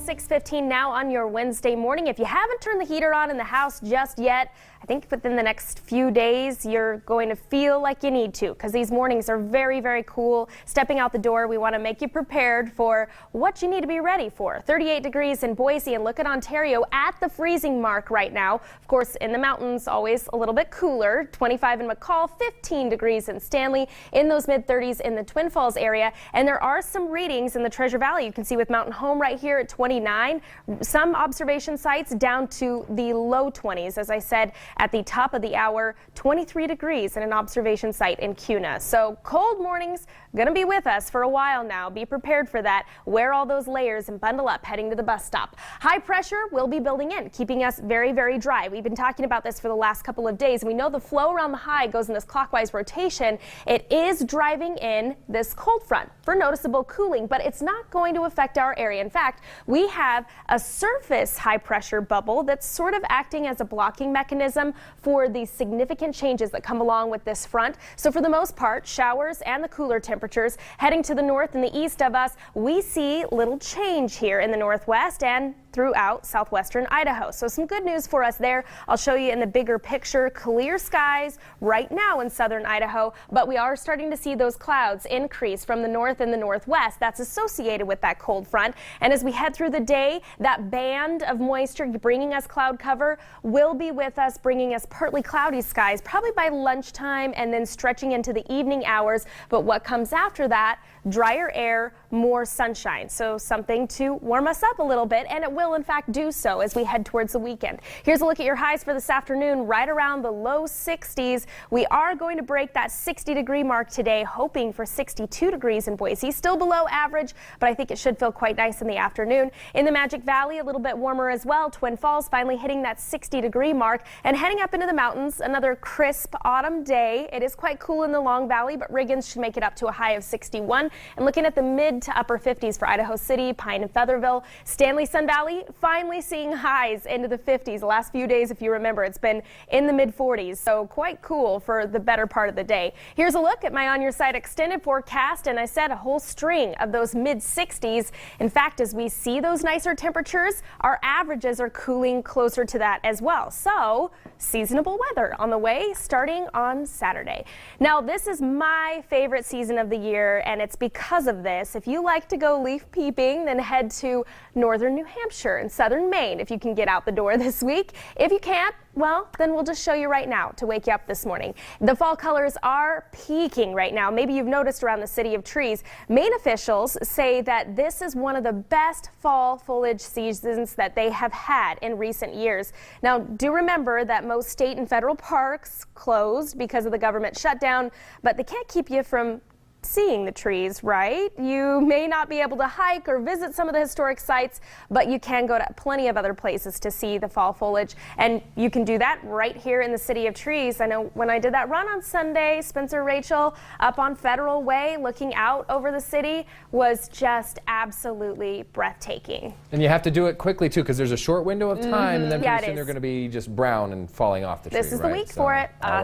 6:15 now on your Wednesday morning. If you haven't turned the heater on in the house just yet, I think within the next few days you're going to feel like you need to, because these mornings are very, very cool. Stepping out the door, we want to make you prepared for what you need to be ready for. 38 degrees in Boise, and look at Ontario at the freezing mark right now. Of course, in the mountains, always a little bit cooler. 25 in McCall, 15 degrees in Stanley, in those mid-30s in the Twin Falls area. And there are some readings in the Treasure Valley. You can see with Mountain Home right here at 29. Some observation sites down to the low 20s. As I said at the top of the hour, 23 degrees in an observation site in Kuna. So cold mornings going to be with us for a while now. Be prepared for that. Wear all those layers and bundle up heading to the bus stop. High pressure will be building in, keeping us very, very dry. We've been talking about this for the last couple of days. We know the flow around the high goes in this clockwise rotation. It is driving in this cold front for noticeable cooling, but it's not going to affect our area. In fact, we have a surface high pressure bubble that's sort of acting as a blocking mechanism for the significant changes that come along with this front. So for the most part, showers and the cooler temperatures heading to the north and the east of us, we see little change here in the northwest and throughout southwestern Idaho. So some good news for us there. I'll show you in the bigger picture. Clear skies right now in southern Idaho, but we are starting to see those clouds increase from the north and the northwest. That's associated with that cold front. And as we head through the day, that band of moisture bringing us cloud cover will be with us, bringing us partly cloudy skies probably by lunchtime and then stretching into the evening hours. But what comes after that? Drier air, more sunshine. So something to warm us up a little bit, and it will in fact do so as we head towards the weekend. Here's a look at your highs for this afternoon, right around the low 60s. We are going to break that 60-degree mark today, hoping for 62 degrees in Boise. Still below average, but I think it should feel quite nice in the afternoon. In the Magic Valley, a little bit warmer as well. Twin Falls finally hitting that 60-degree mark, and heading up into the mountains, another crisp autumn day. It is quite cool in the Long Valley, but Riggins should make it up to a high of 61. And looking at the mid to upper 50s for Idaho City, Pine and Featherville. Stanley Sun Valley finally seeing highs into the 50s. The last few days, if you remember, it's been in the mid 40s, so quite cool for the better part of the day. Here's a look at my on your site extended forecast, and I said a whole string of those mid 60s. In fact, as we see those nicer temperatures, our averages are cooling closer to that as well. So seasonable weather on the way starting on Saturday. Now, this is my favorite season of the year, and it's because of this. If you like to go leaf peeping, then head to northern New Hampshire and southern Maine if you can get out the door this week. If you can't, well, then we'll just show you right now to wake you up this morning. The fall colors are peaking right now. Maybe you've noticed around the City of Trees. Maine officials say that this is one of the best fall foliage seasons that they have had in recent years. Now, do remember that most state and federal parks closed because of the government shutdown, but they can't keep you from seeing the trees, right? You may not be able to hike or visit some of the historic sites, but you can go to plenty of other places to see the fall foliage, and you can do that right here in the City of Trees. I know when I did that run on Sunday, Spencer Rachel up on Federal Way looking out over the city was just absolutely breathtaking. And you have to do it quickly too, because there's a short window of time, and then pretty soon they're going to be just brown and falling off the tree. This is the week for it. Awesome.